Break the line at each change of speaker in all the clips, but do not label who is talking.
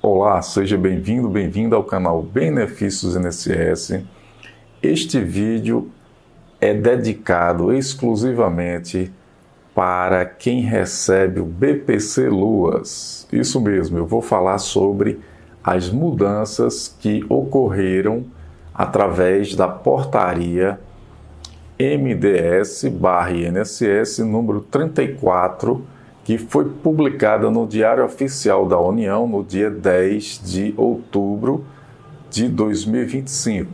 Olá, seja bem-vindo, bem-vinda ao canal Benefícios INSS. Este vídeo é dedicado exclusivamente para quem recebe o BPC Luas. Isso mesmo, eu vou falar sobre as mudanças que ocorreram através da portaria MDS/INSS número 34, que foi publicada no Diário Oficial da União no dia 10 de outubro de 2025.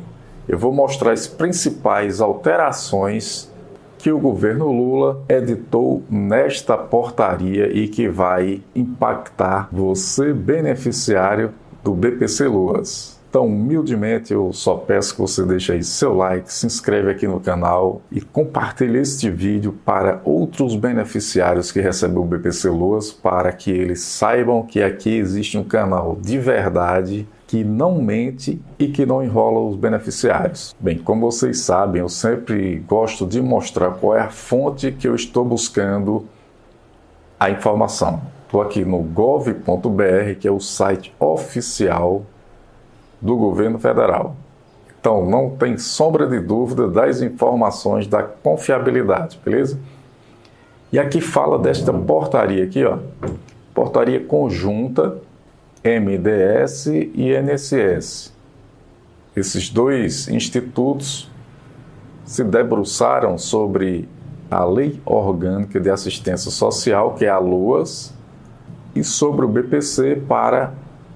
Eu vou mostrar as principais alterações que o governo Lula editou nesta portaria e que vai impactar você, beneficiário do BPC Luas. Então, humildemente, eu só peço que você deixe aí seu like, se inscreve aqui no canal e compartilhe este vídeo para outros beneficiários que recebem o BPC Luas, para que eles saibam que aqui existe um canal de verdade, que não mente e que não enrola os beneficiários. Bem, como vocês sabem, eu sempre gosto de mostrar qual é a fonte que eu estou buscando a informação. Estou aqui no gov.br, que é o site oficial do governo federal. Então, não tem sombra de dúvida das informações, da confiabilidade, beleza? E aqui fala desta portaria aqui, ó, portaria conjunta MDS e INSS. Esses dois institutos se debruçaram sobre a Lei Orgânica de Assistência Social, que é a LUAS, e sobre o BPC para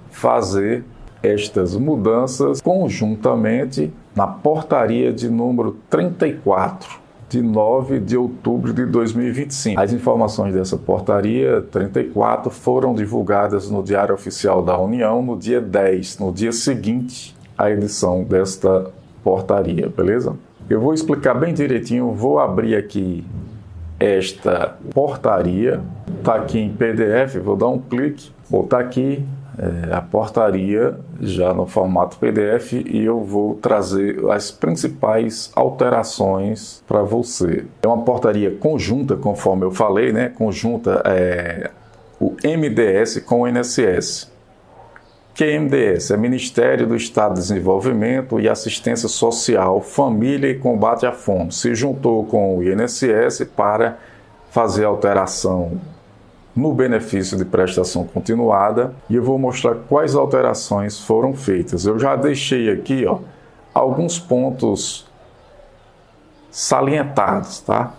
fazer estas mudanças conjuntamente na portaria de número 34, de 9 de outubro de 2025. As informações dessa portaria 34 foram divulgadas no Diário Oficial da União no dia 10, no dia seguinte à edição desta portaria, beleza? Eu vou explicar bem direitinho, vou abrir aqui esta portaria, está aqui em PDF, vou dar um clique, botar aqui a portaria já no formato PDF e eu vou trazer as principais alterações para você. É uma portaria conjunta, conforme eu falei, né? Conjunta o MDS com o INSS. Que é MDS? É Ministério do Estado de Desenvolvimento e Assistência Social, Família e Combate à Fome. Se juntou com o INSS para fazer alteração no benefício de prestação continuada, e eu vou mostrar quais alterações foram feitas. Eu já deixei aqui, ó, alguns pontos salientados, tá?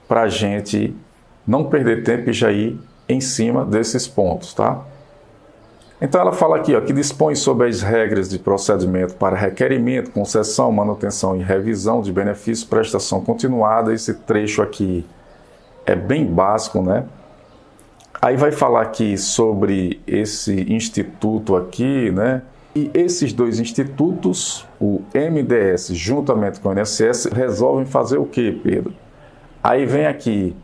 Para a gente não perder tempo e já ir em cima desses pontos, tá? Então ela fala aqui, ó, que dispõe sobre as regras de procedimento para requerimento, concessão, manutenção e revisão de benefício, prestação continuada. Esse trecho aqui é bem básico, né? Aí vai falar aqui sobre esse instituto aqui, né? E esses dois institutos, o MDS juntamente com o INSS, resolvem fazer o quê, Pedro? Aí vem aqui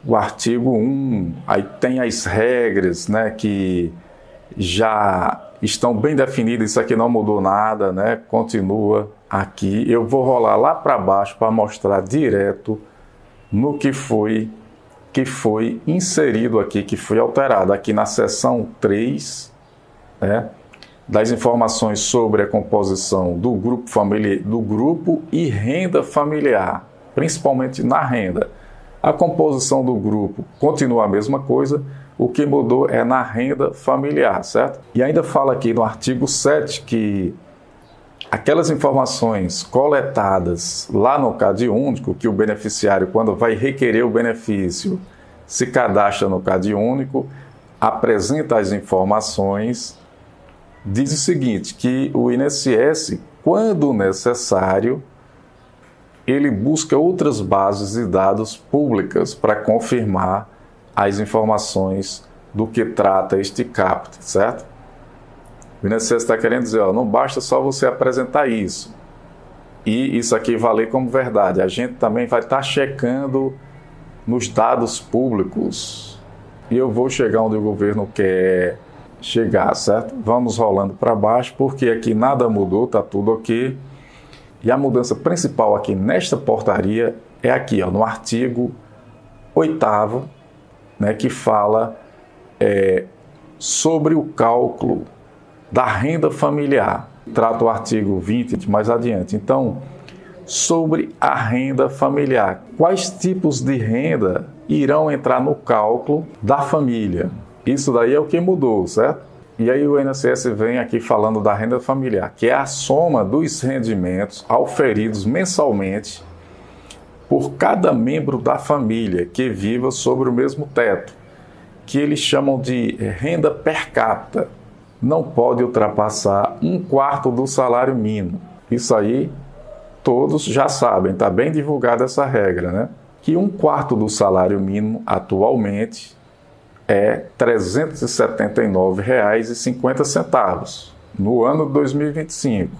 o artigo 1, aí tem as regras, né, que já estão bem definidas, isso aqui não mudou nada, né? Continua aqui. Eu vou rolar lá para baixo para mostrar direto no que foi inserido aqui, que foi alterado aqui na seção 3, né, das informações sobre a composição do grupo familiar, do grupo e renda familiar, principalmente na renda. A composição do grupo continua a mesma coisa, o que mudou é na renda familiar, certo? E ainda fala aqui no artigo 7 que aquelas informações coletadas lá no CadÚnico, que o beneficiário, quando vai requerer o benefício, se cadastra no CadÚnico, apresenta as informações, diz o seguinte, que o INSS, quando necessário, ele busca outras bases de dados públicas para confirmar as informações do que trata este caput, certo? O INSS está querendo dizer, ó, não basta só você apresentar isso e isso aqui valer como verdade. A gente também vai estar checando nos dados públicos e eu vou chegar onde o governo quer chegar, certo? Vamos rolando para baixo porque aqui nada mudou, tá tudo ok. E a mudança principal aqui nesta portaria é aqui, ó, no artigo 8º, né, que fala sobre o cálculo da renda familiar. Trata o artigo 20 mais adiante. Então, sobre a renda familiar. Quais tipos de renda irão entrar no cálculo da família? Isso daí é o que mudou, certo? E aí o INSS vem aqui falando da renda familiar, que é a soma dos rendimentos auferidos mensalmente por cada membro da família que viva sobre o mesmo teto, que eles chamam de renda per capita. Não pode ultrapassar 1/4 do salário mínimo. Isso aí todos já sabem, está bem divulgada essa regra, né? Que 1/4 do salário mínimo atualmente é R$ 379,50 no ano de 2025.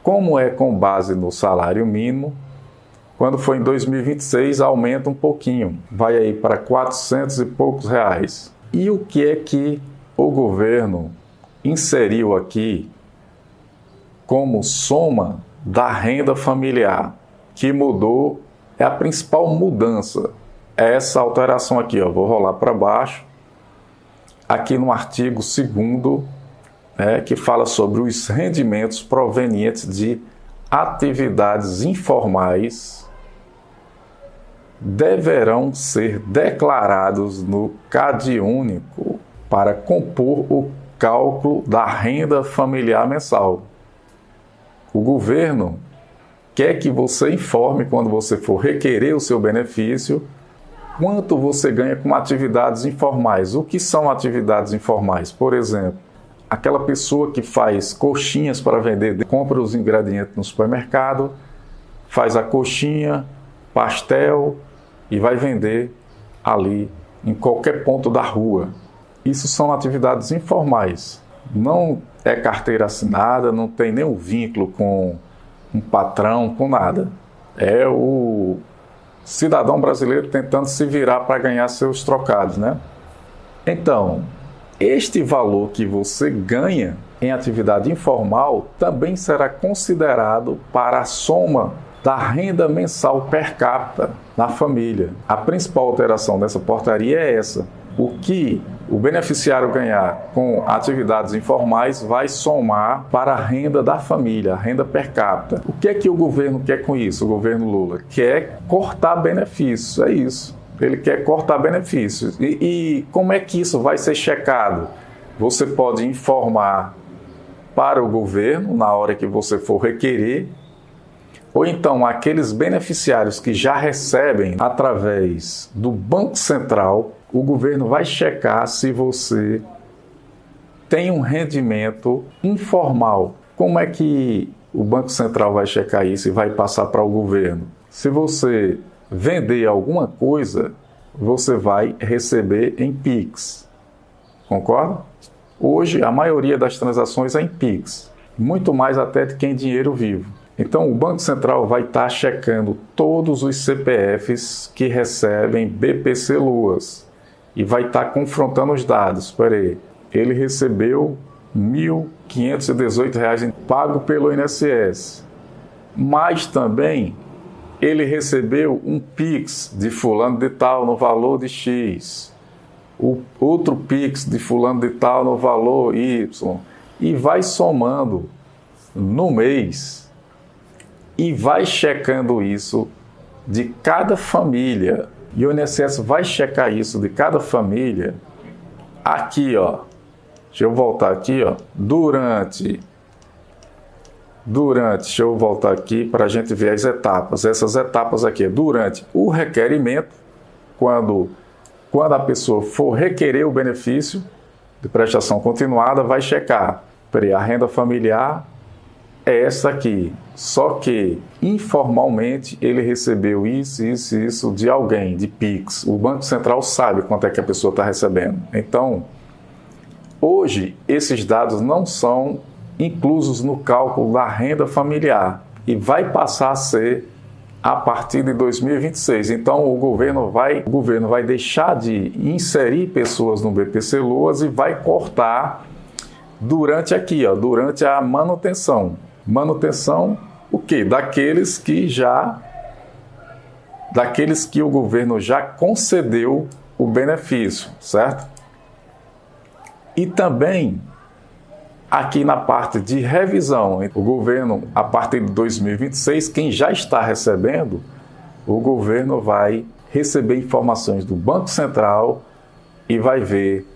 Como é com base no salário mínimo, quando for em 2026 aumenta um pouquinho, vai aí para 400 e poucos reais. E o que é que o governo inseriu aqui como soma da renda familiar, que mudou, é a principal mudança, é essa alteração aqui, ó. Vou rolar para baixo, aqui no artigo 2º, que fala sobre os rendimentos provenientes de atividades informais deverão ser declarados no CadÚnico para compor o cálculo da renda familiar mensal. O governo quer que você informe, quando você for requerer o seu benefício, quanto você ganha com atividades informais. O que são atividades informais? Por exemplo, aquela pessoa que faz coxinhas para vender, compra os ingredientes no supermercado, faz a coxinha, pastel e vai vender ali em qualquer ponto da rua. Isso são atividades informais. Não é carteira assinada, não tem nenhum vínculo com um patrão, com nada. É o cidadão brasileiro tentando se virar para ganhar seus trocados, né? Então, este valor que você ganha em atividade informal também será considerado para a soma da renda mensal per capita na família. A principal alteração dessa portaria é essa. O que o beneficiário ganhar com atividades informais vai somar para a renda da família, a renda per capita. O que é que o governo quer com isso, o governo Lula? Quer cortar benefícios, é isso. Ele quer cortar benefícios. E como é que isso vai ser checado? Você pode informar para o governo na hora que você for requerer, ou então aqueles beneficiários que já recebem através do Banco Central, o governo vai checar se você tem um rendimento informal. Como é que o Banco Central vai checar isso e vai passar para o governo? Se você vender alguma coisa, você vai receber em Pix. Concorda? Hoje, a maioria das transações é em Pix. Muito mais até de quem dinheiro vivo. Então, o Banco Central vai estar checando todos os CPFs que recebem BPC-Luas e vai estar confrontando os dados. Espera aí, ele recebeu R$ 1.518 pago pelo INSS, mas também ele recebeu um Pix de fulano de tal no valor de X, o outro Pix de fulano de tal no valor Y, e vai somando no mês e vai checando isso de cada família. E o INSS vai checar isso de cada família aqui, ó. Deixa eu voltar aqui, ó. Durante, deixa eu voltar aqui para a gente ver as etapas. Essas etapas aqui, durante o requerimento, quando a pessoa for requerer o benefício de prestação continuada, vai checar. Peraí, a renda familiar é essa aqui. Só que, informalmente, ele recebeu isso de alguém, de Pix. O Banco Central sabe quanto é que a pessoa está recebendo. Então, hoje, esses dados não são inclusos no cálculo da renda familiar e vai passar a ser a partir de 2026. Então, o governo vai deixar de inserir pessoas no BPC-Luas e vai cortar durante aqui, ó, durante a manutenção. Manutenção, o quê? Daqueles que o governo já concedeu o benefício, certo? E também aqui na parte de revisão, o governo, a partir de 2026, quem já está recebendo, o governo vai receber informações do Banco Central e vai ver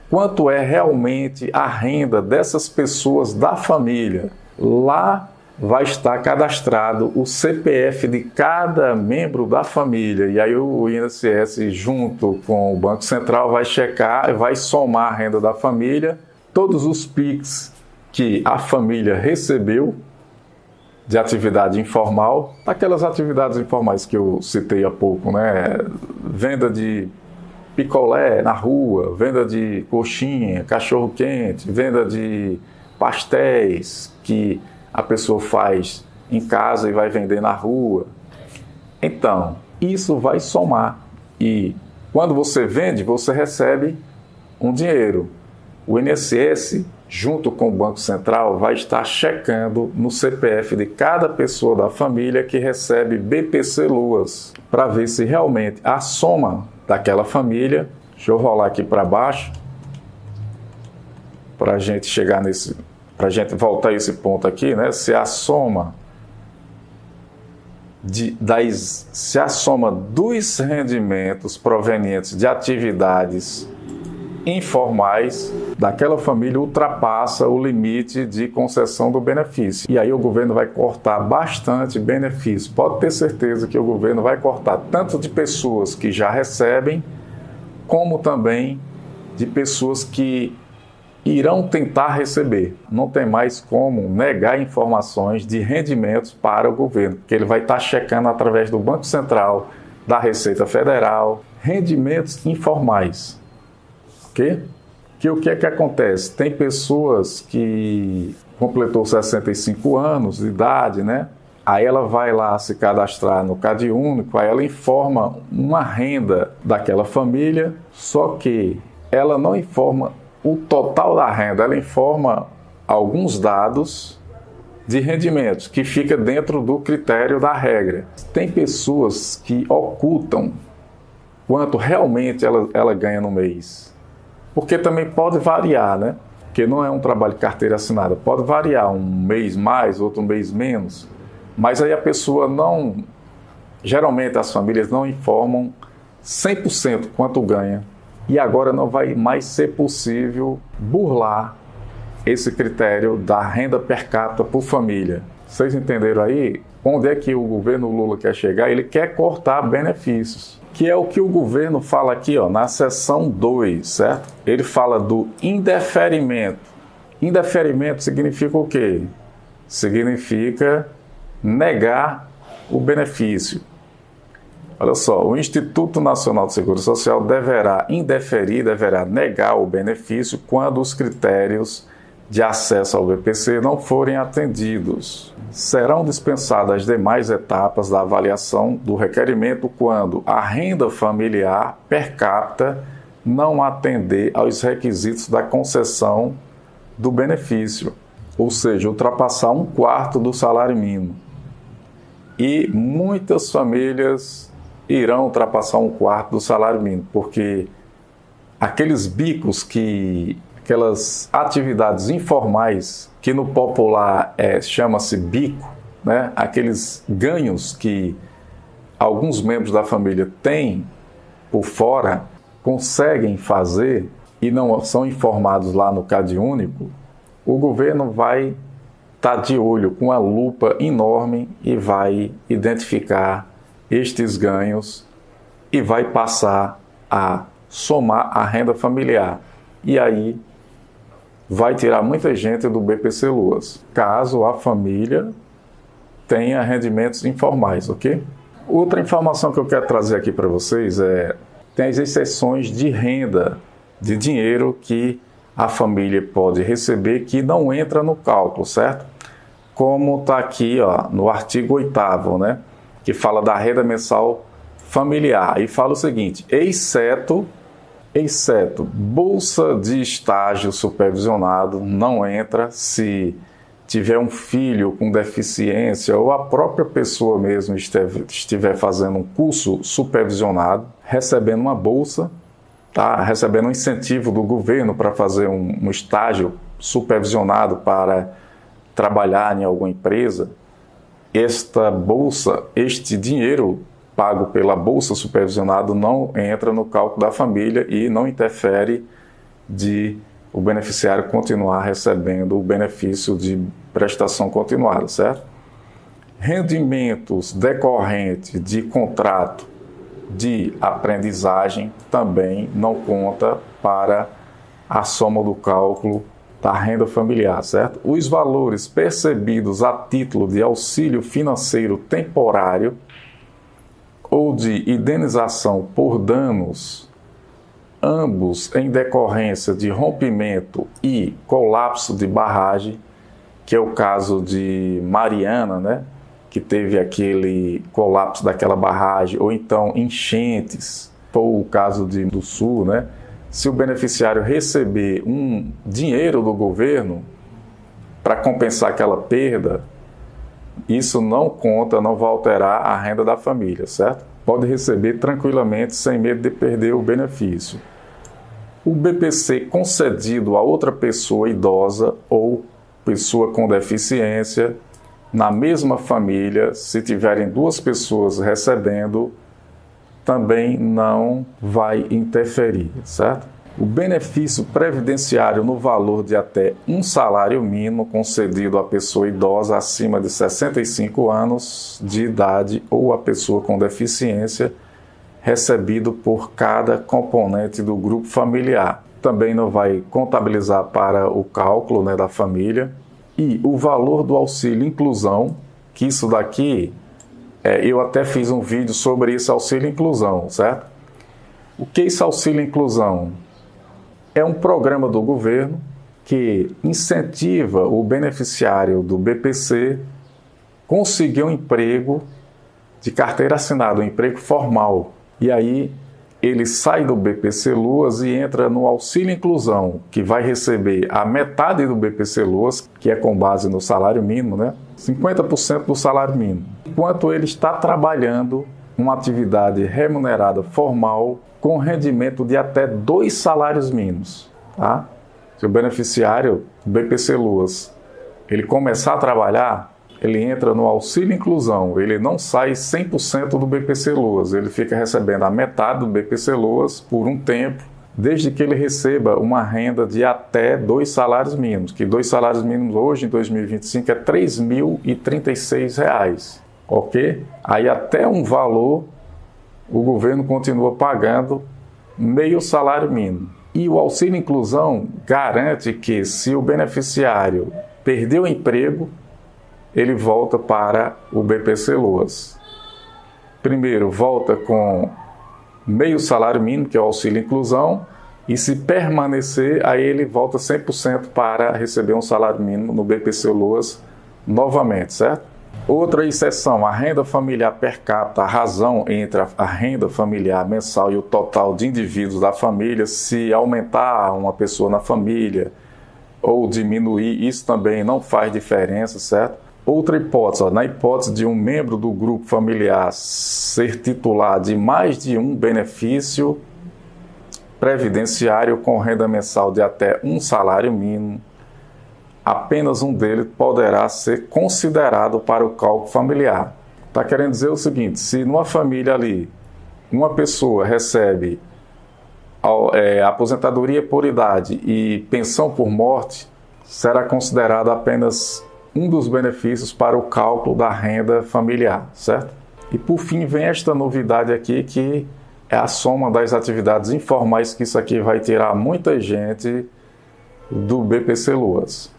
quanto é realmente a renda dessas pessoas da família. Lá vai estar cadastrado o CPF de cada membro da família. E aí o INSS, junto com o Banco Central, vai checar, vai somar a renda da família, todos os PIX que a família recebeu de atividade informal, aquelas atividades informais que eu citei há pouco, né? Venda de picolé na rua, venda de coxinha, cachorro-quente, venda de pastéis que a pessoa faz em casa e vai vender na rua. Então, isso vai somar. E quando você vende, você recebe um dinheiro. O INSS, junto com o Banco Central, vai estar checando no CPF de cada pessoa da família que recebe BPC-Luas, para ver se realmente a soma daquela família, deixa eu rolar aqui para baixo, para a gente chegar nesse, para a gente voltar a esse ponto aqui, né? Se a soma dos rendimentos provenientes de atividades informais daquela família ultrapassa o limite de concessão do benefício. E aí o governo vai cortar bastante benefício. Pode ter certeza que o governo vai cortar tanto de pessoas que já recebem, como também de pessoas que irão tentar receber. Não tem mais como negar informações de rendimentos para o governo, porque ele vai estar checando através do Banco Central, da Receita Federal, rendimentos informais. Que o que é que acontece? Tem pessoas que completou 65 anos de idade, né? Aí ela vai lá se cadastrar no CadÚnico, aí ela informa uma renda daquela família, só que ela não informa o total da renda, ela informa alguns dados de rendimentos, que fica dentro do critério da regra. Tem pessoas que ocultam quanto realmente ela ganha no mês. Porque também pode variar, né? Porque não é um trabalho de carteira assinada. Pode variar, um mês mais, outro mês menos. Mas aí a pessoa não... Geralmente as famílias não informam 100% quanto ganha. E agora não vai mais ser possível burlar esse critério da renda per capita por família. Vocês entenderam aí? Onde é que o governo Lula quer chegar? Ele quer cortar benefícios, que é o que o governo fala aqui, ó, na seção 2, certo? Ele fala do indeferimento. Indeferimento significa o quê? Significa negar o benefício. Olha só, o Instituto Nacional de Seguro Social deverá negar o benefício quando os critérios de acesso ao BPC não forem atendidos. Serão dispensadas as demais etapas da avaliação do requerimento quando a renda familiar per capita não atender aos requisitos da concessão do benefício, ou seja, ultrapassar 1/4 do salário mínimo. E muitas famílias irão ultrapassar 1/4 do salário mínimo, porque aqueles bicos aquelas atividades informais, que no popular chama-se bico, né? Aqueles ganhos que alguns membros da família têm por fora, conseguem fazer e não são informados lá no CadÚnico, o governo vai estar de olho com a lupa enorme e vai identificar estes ganhos e vai passar a somar a renda familiar. E aí vai tirar muita gente do BPC-Luas, caso a família tenha rendimentos informais, ok? Outra informação que eu quero trazer aqui para vocês tem as exceções de renda, de dinheiro que a família pode receber que não entra no cálculo, certo? Como está aqui, ó, no artigo 8º, né? Que fala da renda mensal familiar. E fala o seguinte: exceto bolsa de estágio supervisionado, não entra se tiver um filho com deficiência ou a própria pessoa mesmo estiver fazendo um curso supervisionado, recebendo uma bolsa, está recebendo um incentivo do governo para fazer um estágio supervisionado para trabalhar em alguma empresa, esta bolsa, este dinheiro pago pela bolsa supervisionado não entra no cálculo da família e não interfere de o beneficiário continuar recebendo o benefício de prestação continuada, certo? Rendimentos decorrentes de contrato de aprendizagem também não conta para a soma do cálculo da renda familiar, certo? Os valores percebidos a título de auxílio financeiro temporário ou de indenização por danos, ambos em decorrência de rompimento e colapso de barragem, que é o caso de Mariana, né? Que teve aquele colapso daquela barragem, ou então enchentes, ou o caso do Sul, né? Se o beneficiário receber um dinheiro do governo para compensar aquela perda, isso não conta, não vai alterar a renda da família, certo? Pode receber tranquilamente, sem medo de perder o benefício. O BPC concedido a outra pessoa idosa ou pessoa com deficiência, na mesma família, se tiverem duas pessoas recebendo, também não vai interferir, certo? O benefício previdenciário no valor de até um salário mínimo concedido à pessoa idosa acima de 65 anos de idade ou à pessoa com deficiência, recebido por cada componente do grupo familiar. Também não vai contabilizar para o cálculo, né, da família. E o valor do auxílio inclusão, que isso daqui, eu até fiz um vídeo sobre esse auxílio inclusão, certo? O que é esse auxílio inclusão? É um programa do governo que incentiva o beneficiário do BPC conseguir um emprego de carteira assinada, um emprego formal. E aí ele sai do BPC Luas e entra no auxílio inclusão, que vai receber a metade do BPC Luas, que é com base no salário mínimo, né? 50% do salário mínimo. Enquanto ele está trabalhando uma atividade remunerada formal com rendimento de até 2 salários mínimos, tá? Se o beneficiário do BPC Luas ele começar a trabalhar, ele entra no auxílio inclusão, ele não sai 100% do BPC Luas, ele fica recebendo a metade do BPC Luas por um tempo, desde que ele receba uma renda de até 2 salários mínimos, que 2 salários mínimos hoje, em 2025, é R$ 3.036, ok? Aí até um valor, o governo continua pagando meio salário mínimo. E o auxílio inclusão garante que, se o beneficiário perdeu o emprego, ele volta para o BPC Luas. Primeiro, volta com meio salário mínimo, que é o auxílio inclusão, e se permanecer, aí ele volta 100% para receber um salário mínimo no BPC Luas novamente, certo? Outra exceção, a renda familiar per capita, a razão entre a renda familiar mensal e o total de indivíduos da família, se aumentar uma pessoa na família ou diminuir, isso também não faz diferença, certo? Outra hipótese, na hipótese de um membro do grupo familiar ser titular de mais de um benefício previdenciário com renda mensal de até um salário mínimo, apenas um deles poderá ser considerado para o cálculo familiar. Está querendo dizer o seguinte, se numa família ali, uma pessoa recebe aposentadoria por idade e pensão por morte, será considerado apenas um dos benefícios para o cálculo da renda familiar, certo? E por fim vem esta novidade aqui, que é a soma das atividades informais, que isso aqui vai tirar muita gente do BPC Luas.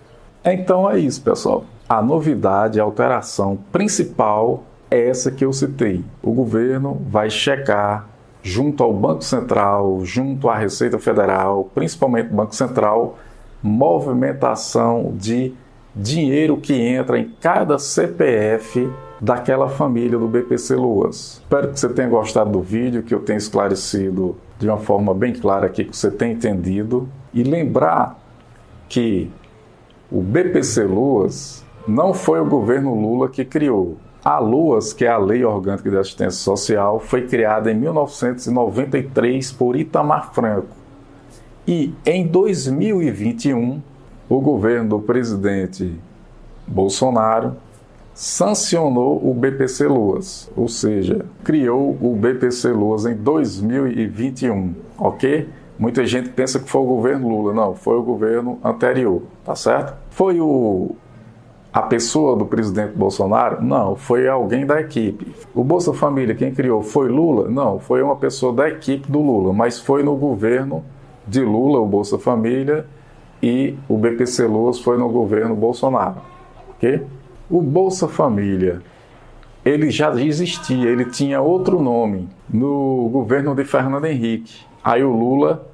Então é isso, pessoal. A novidade, a alteração principal é essa que eu citei. O governo vai checar junto ao Banco Central, junto à Receita Federal, principalmente o Banco Central, movimentação de dinheiro que entra em cada CPF daquela família do BPC Luas. Espero que você tenha gostado do vídeo, que eu tenha esclarecido de uma forma bem clara aqui, que você tenha entendido. E lembrar que o BPC Luas não foi o governo Lula que criou. A LOAS, que é a Lei Orgânica de Assistência Social, foi criada em 1993 por Itamar Franco. E em 2021, o governo do presidente Bolsonaro sancionou o BPC-LOAS, ou seja, criou o BPC-LOAS em 2021, ok? Muita gente pensa que foi o governo Lula, não, foi o governo anterior, tá certo? Foi a pessoa do presidente Bolsonaro? Não, foi alguém da equipe. O Bolsa Família, quem criou, foi Lula? Não, foi uma pessoa da equipe do Lula, mas foi no governo de Lula, o Bolsa Família, e o BPC-LOAS foi no governo Bolsonaro, ok? O Bolsa Família, ele já existia, ele tinha outro nome no governo de Fernando Henrique. Aí o Lula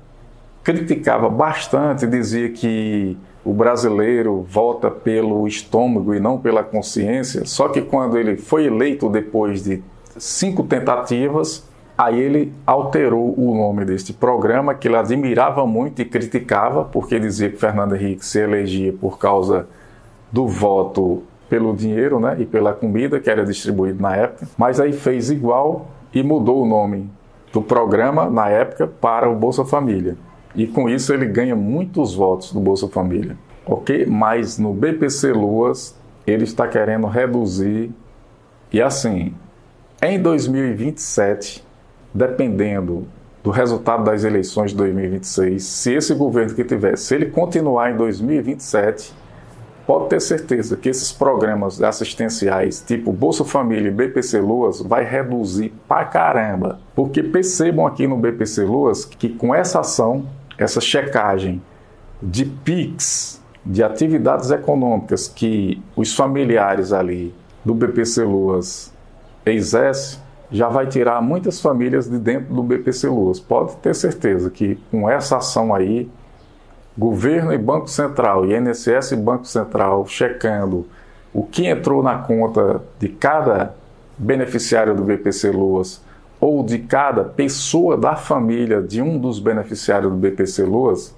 criticava bastante, dizia que o brasileiro vota pelo estômago e não pela consciência, só que quando ele foi eleito depois de 5 tentativas, aí ele alterou o nome deste programa, que ele admirava muito e criticava, porque dizia que Fernando Henrique se elegia por causa do voto pelo dinheiro, né, e pela comida que era distribuído na época, mas aí fez igual e mudou o nome do programa na época para o Bolsa Família. E com isso ele ganha muitos votos do Bolsa Família, ok? Mas no BPC-LOAS ele está querendo reduzir, e assim, em 2027, dependendo do resultado das eleições de 2026, se esse governo que tiver, se ele continuar em 2027, pode ter certeza que esses programas assistenciais, tipo Bolsa Família e BPC-LOAS, vai reduzir pra caramba. Porque percebam aqui no BPC-LOAS que com essa ação, essa checagem de PIX, de atividades econômicas que os familiares ali do BPC-LOAS exercem, já vai tirar muitas famílias de dentro do BPC-LOAS. Pode ter certeza que com essa ação aí, governo e Banco Central, INSS e Banco Central, checando o que entrou na conta de cada beneficiário do BPC-LOAS ou de cada pessoa da família de um dos beneficiários do BPC-LOAS,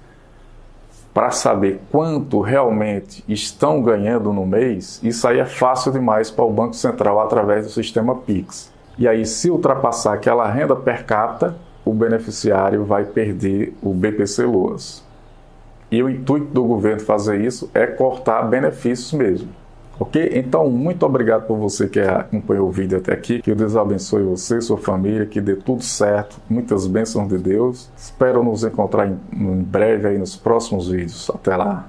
para saber quanto realmente estão ganhando no mês, isso aí é fácil demais para o Banco Central através do sistema PIX. E aí, se ultrapassar aquela renda per capita, o beneficiário vai perder o BPC-LOAS. E o intuito do governo fazer isso é cortar benefícios mesmo. Ok? Então, muito obrigado por você que acompanhou o vídeo até aqui. Que Deus abençoe você e sua família, que dê tudo certo. Muitas bênçãos de Deus. Espero nos encontrar em breve aí nos próximos vídeos. Até lá.